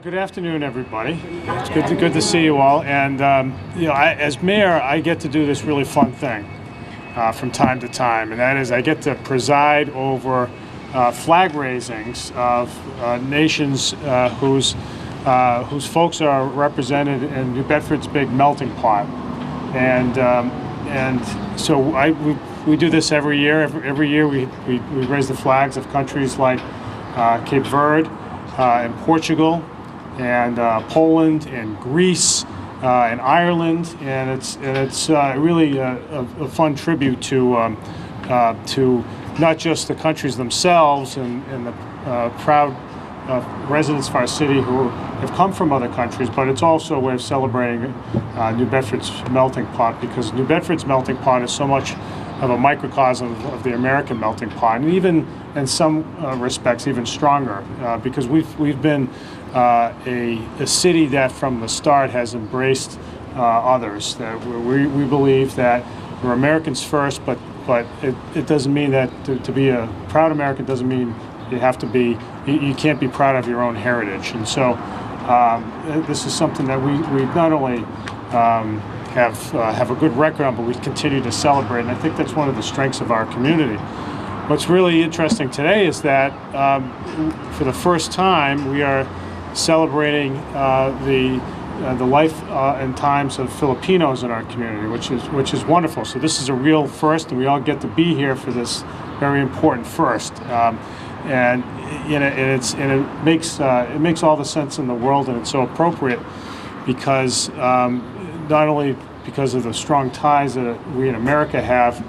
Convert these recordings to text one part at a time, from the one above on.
Good afternoon, everybody. It's good to see you all. And as mayor, I get to do this really fun thing from time to time, and that is I get to preside over flag raisings of nations whose folks are represented in New Bedford's big melting pot. And so we do this every year. Every year we raise the flags of countries like Cape Verde and Portugal and Poland and Greece and Ireland, and it's really a fun tribute to not just the countries themselves and the proud residents of our city who have come from other countries, but it's also a way of celebrating New Bedford's melting pot, because New Bedford's melting pot is so much of a microcosm of the American melting pot, and even in some respects even stronger, because we've been a city that from the start has embraced others. That we believe that we're Americans first, but it doesn't mean that to be a proud American doesn't mean you have to be, you can't be proud of your own heritage. And so this is something that we not only have a good record on, but we continue to celebrate, and I think that's one of the strengths of our community. What's really interesting today is that for the first time we are celebrating the life and times of Filipinos in our community, which is wonderful. So this is a real first, and we all get to be here for this very important first. And it makes all the sense in the world, and it's so appropriate because not only because of the strong ties that we in America have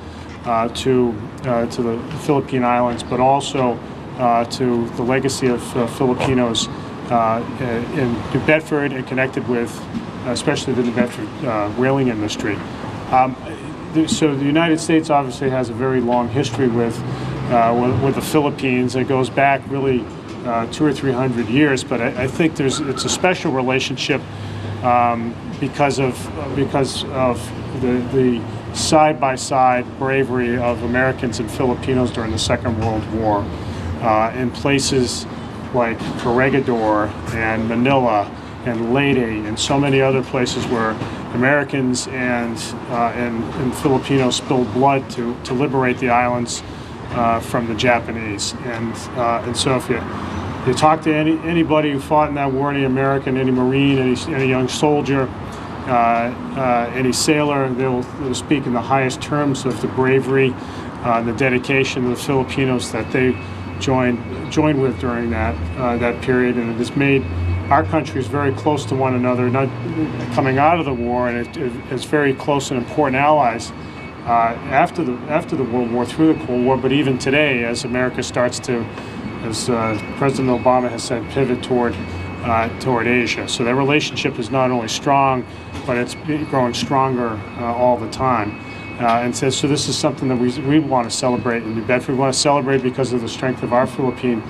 to the Philippine Islands, but also to the legacy of Filipinos in New Bedford and connected with especially the New Bedford whaling industry. So the United States obviously has a very long history with the Philippines. It goes back really 200 or 300 years, but I think it's a special relationship because of the side-by-side bravery of Americans and Filipinos during the Second World War in places like Corregidor and Manila and Leyte and so many other places where Americans and Filipinos spilled blood to liberate the islands from the Japanese. And so if you talk to anybody who fought in that war, any American, any Marine, any young soldier, any sailor, they'll speak in the highest terms of the bravery, the dedication of the Filipinos that they joined with during that period, and it has made our countries very close to one another, not coming out of the war, and it's very close and important allies after the World War, through the Cold War, but even today, as America starts to, as President Obama has said, pivot toward Asia. So that relationship is not only strong, but it's growing stronger all the time. And so this is something that we want to celebrate in New Bedford. We want to celebrate because of the strength of our Philippine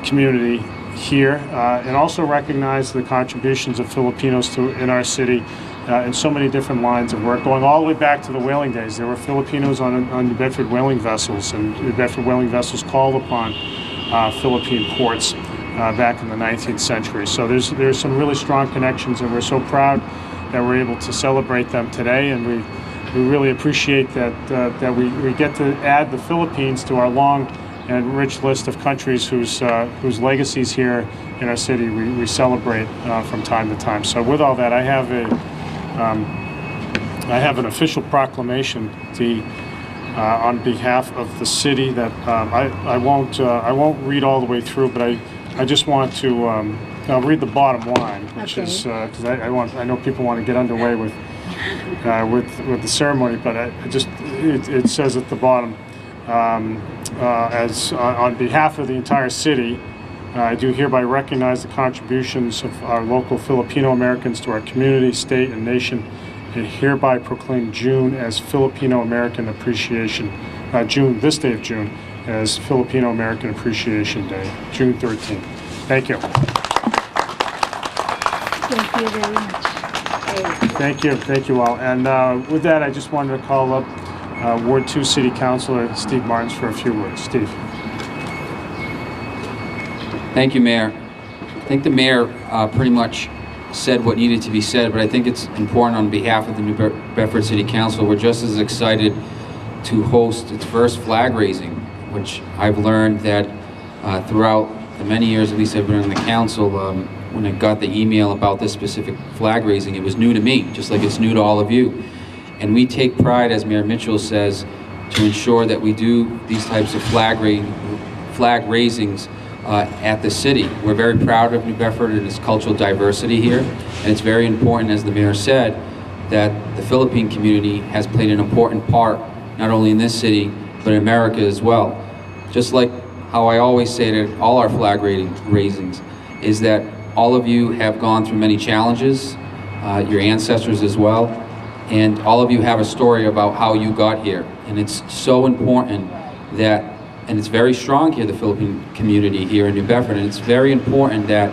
community here, and also recognize the contributions of Filipinos in our city in so many different lines of work, going all the way back to the whaling days. There were Filipinos on New Bedford whaling vessels, and New Bedford whaling vessels called upon Philippine ports back in the 19th century. So there's some really strong connections, and we're so proud that we're able to celebrate them today, and we really appreciate that we get to add the Philippines to our long and rich list of countries whose legacies here in our city we celebrate from time to time. So with all that, I have an official proclamation on behalf of the city that I won't read all the way through, but I just want to I'll read the bottom line, which is because I know people want to get underway with the ceremony, but it says at the bottom, as on behalf of the entire city, I do hereby recognize the contributions of our local Filipino Americans to our community, state, and nation, and hereby proclaim June as Filipino American Appreciation, this day of June, as Filipino American Appreciation Day, June 13th. Thank you. Thank you very much. Thank you all. And with that, I just wanted to call up Ward 2 City Councilor Steve Martin for a few words. Steve. Thank you, Mayor. think the mayor pretty much said what needed to be said, but I think it's important on behalf of the New Bedford City Council. We're just as excited to host its first flag raising, which I've learned that throughout the many years, at least I've been on the council, when I got the email about this specific flag raising, it was new to me, just like it's new to all of you. And we take pride, as Mayor Mitchell says, to ensure that we do these types of flag raisings at the city. We're very proud of New Bedford and its cultural diversity here, and it's very important, as the mayor said, that the Philippine community has played an important part, not only in this city, but in America as well. Just like how I always say to all our flag raisings, is that all of you have gone through many challenges, your ancestors as well, and all of you have a story about how you got here. And it's so important that, and it's very strong here, the Philippine community here in New Bedford, and it's very important that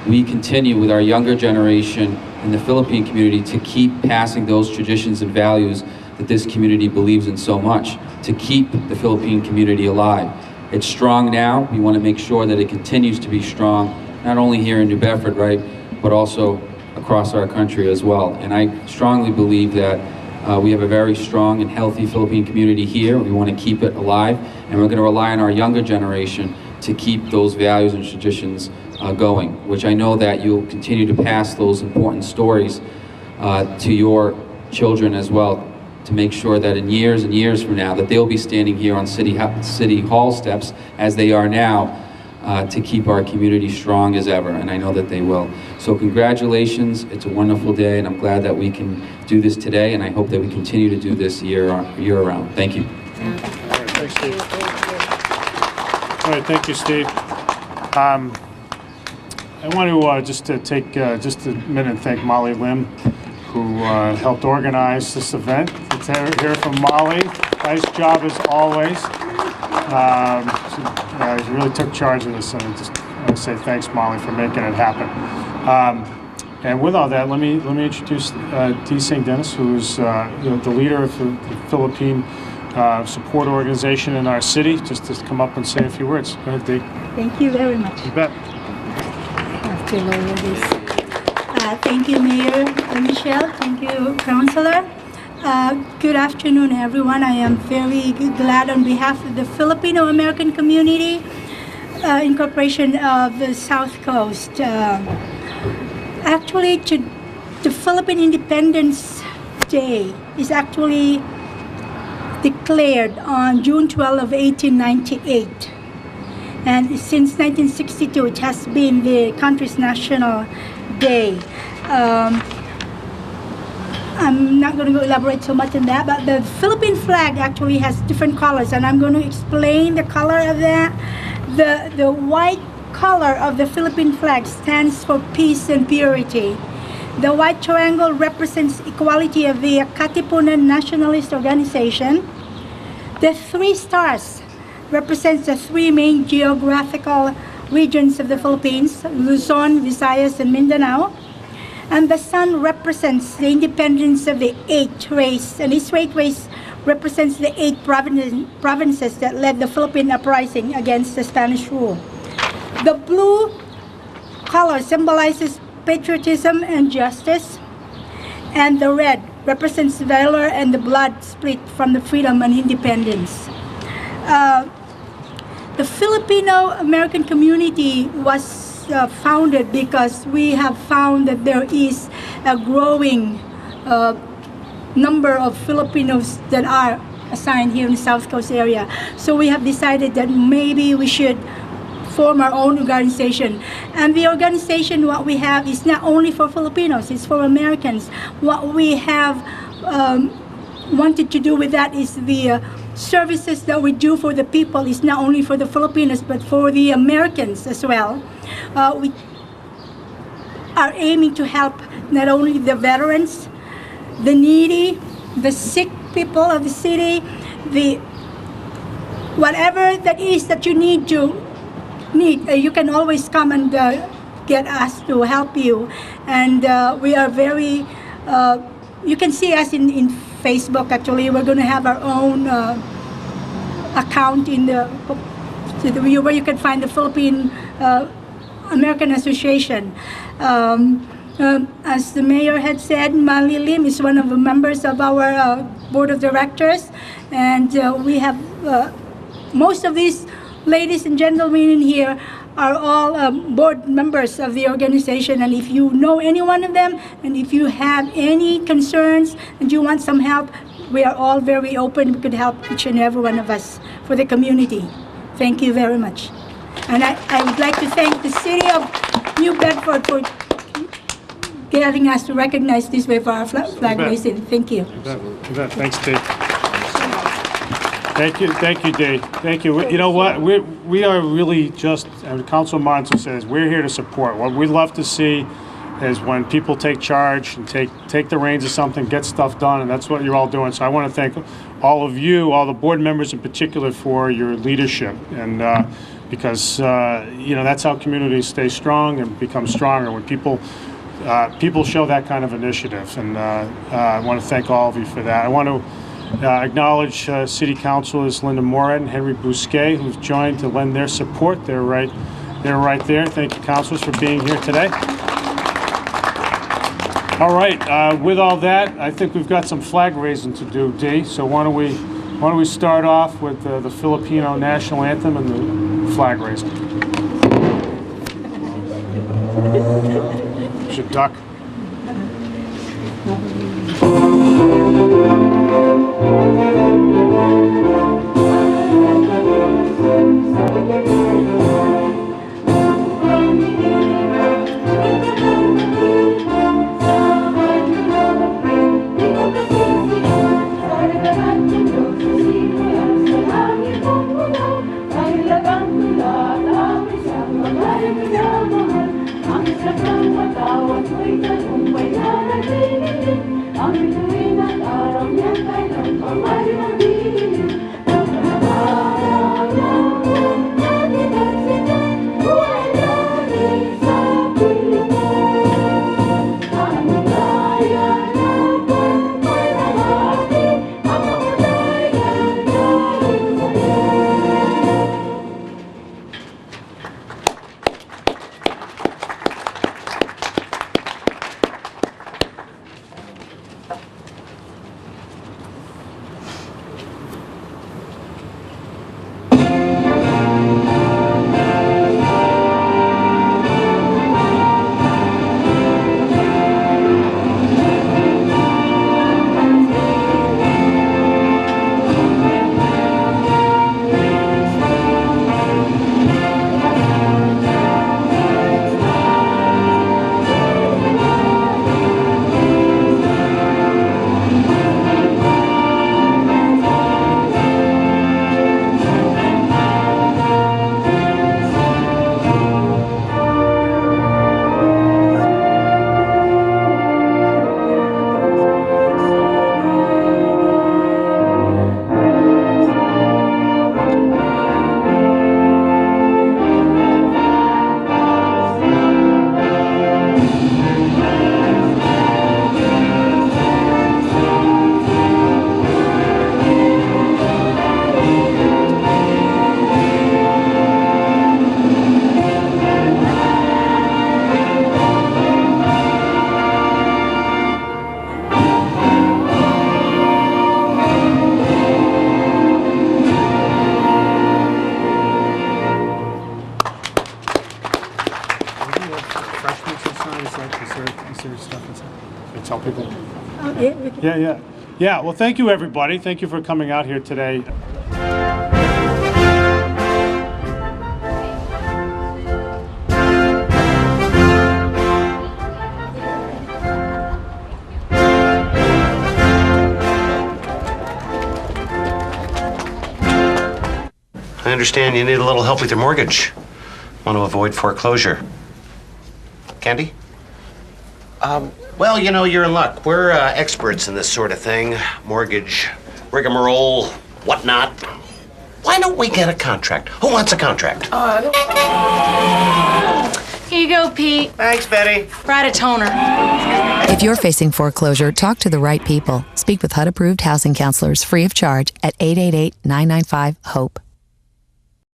we continue with our younger generation in the Philippine community to keep passing those traditions and values that this community believes in so much, to keep the Philippine community alive. It's strong now. We want to make sure that it continues to be strong, not only here in New Bedford, right, but also across our country as well. And I strongly believe that we have a very strong and healthy Philippine community here. We want to keep it alive, and we're going to rely on our younger generation to keep those values and traditions going, which I know that you'll continue to pass those important stories to your children as well, to make sure that in years and years from now that they'll be standing here on City Hall steps as they are now, to keep our community strong as ever, and I know that they will. So congratulations, it's a wonderful day, and I'm glad that we can do this today, and I hope that we continue to do this year round. Thank you. All right, thanks, Steve. All right, thank you, Steve. I want to just to take just a minute and thank Molly Lim, who helped organize this event. Let's hear from Molly. Nice job as always. She really took charge of this, and I just want to say thanks, Molly, for making it happen. And with all that, let me introduce Dee St. Dennis, who's the leader of the Philippine support organization in our city, just to come up and say a few words. Go ahead, Dee. Thank you very much. You bet. To lower this. Thank you, Mayor Michelle. Thank you, Councilor. Good afternoon, everyone. I am very glad on behalf of the Filipino American community incorporation of the South Coast. Actually, the Philippine Independence Day is actually declared on June 12 of 1898. And since 1962, it has been the country's national day. I'm not going to elaborate so much on that, but the Philippine flag actually has different colors, and I'm going to explain the color of that. The white color of the Philippine flag stands for peace and purity. The white triangle represents equality of the Katipunan Nationalist Organization. The three stars represents the three main geographical regions of the Philippines, Luzon, Visayas, and Mindanao. And the sun represents the independence of the eighth race, and this eighth race represents the eight provinces that led the Philippine uprising against the Spanish rule. The blue color symbolizes patriotism and justice, and the red represents valor and the blood split from the freedom and independence. The Filipino American community was founded because we have found that there is a growing number of Filipinos that are assigned here in the South Coast area. So we have decided that maybe we should form our own organization. And the organization, what we have, is not only for Filipinos, it's for Americans. What we have wanted to do with that is the services that we do for the people is not only for the Filipinos, but for the Americans as well. We are aiming to help not only the veterans, the needy, the sick people of the city, the whatever that is that you need, you can always come and get us to help you. And we are very, you can see us in Facebook. Actually, we're going to have our own account in where you can find the Philippine American Association. As the mayor had said, Mali Lim is one of the members of our board of directors, and we have most of these ladies and gentlemen in here are all board members of the organization, and if you know any one of them, and if you have any concerns and you want some help, we are all very open. We could help each and every one of us for the community. Thank you very much. And I would like to thank the city of New Bedford for getting us to recognize this way for our flag raising. Thank you. You bet. Thanks, Dave. Thank you, Dave. Thank you. You know what? We are really just, and Councilor Martin says, we're here to support. What we love to see is when people take charge and take the reins of something, get stuff done, and that's what you're all doing. So I want to thank all of you, all the board members in particular, for your leadership, and because that's how communities stay strong and become stronger, when people show that kind of initiative, and I want to thank all of you for that. I want to acknowledge City Councilors Linda Morad and Henry Bousquet, who've joined to lend their support. They're right there. Thank you, councilors, for being here today. All right, with all that, I think we've got some flag raising to do, Dee. So why don't we start off with the Filipino national anthem and the flag raising. You should duck. Tell people. Yeah. Well, thank you, everybody. Thank you for coming out here today. I understand you need a little help with your mortgage. Want to avoid foreclosure. Candy? Well, you're in luck. We're experts in this sort of thing. Mortgage, rigmarole, whatnot. Why don't we get a contract? Who wants a contract? Here you go, Pete. Thanks, Betty. Write a toner. If you're facing foreclosure, talk to the right people. Speak with HUD-approved housing counselors free of charge at 888-995-HOPE.